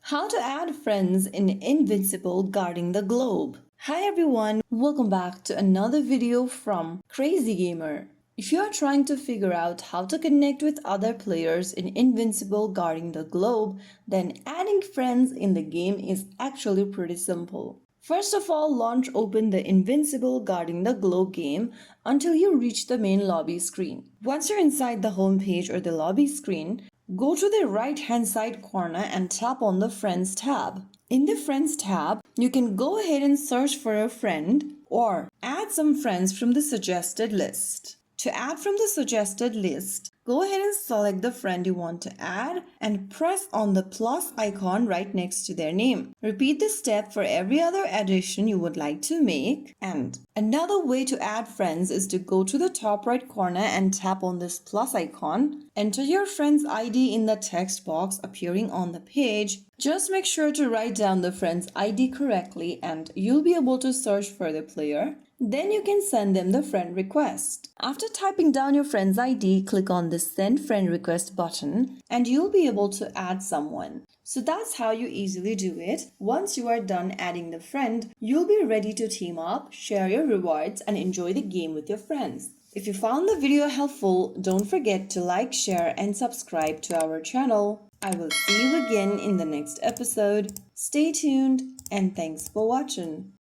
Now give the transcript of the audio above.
How to add friends in Invincible guarding the globe. Hi everyone, welcome back to another video from Crazy Gamer. If you are trying to figure out how to connect with other players in Invincible guarding the globe, then adding friends in the game is actually pretty simple. First of all, launch open the Invincible guarding the globe game until you reach the main lobby screen. Once you're inside the home page or the lobby screen, go to the right hand side corner and tap on the Friends tab. In the Friends tab, you can go ahead and search for a friend or add some friends from the suggested list. To add from the suggested list, go ahead and select the friend you want to add and press on the plus icon right next to their name. Repeat this step for every other addition you would like to make. And another way to add friends is to go to the top right corner and tap on this plus icon. Enter your friend's ID in the text box appearing on the page. Just make sure to write down the friend's ID correctly and you'll be able to search for the player. Then you can send them the friend request. After typing down your friend's ID, click on the Send Friend Request button and you'll be able to add someone. So that's how you easily do it. Once you are done adding the friend, you'll be ready to team up, share your rewards, and enjoy the game with your friends. If you found the video helpful, don't forget to like, share, and subscribe to our channel. I will see you again in the next episode. Stay tuned and thanks for watching.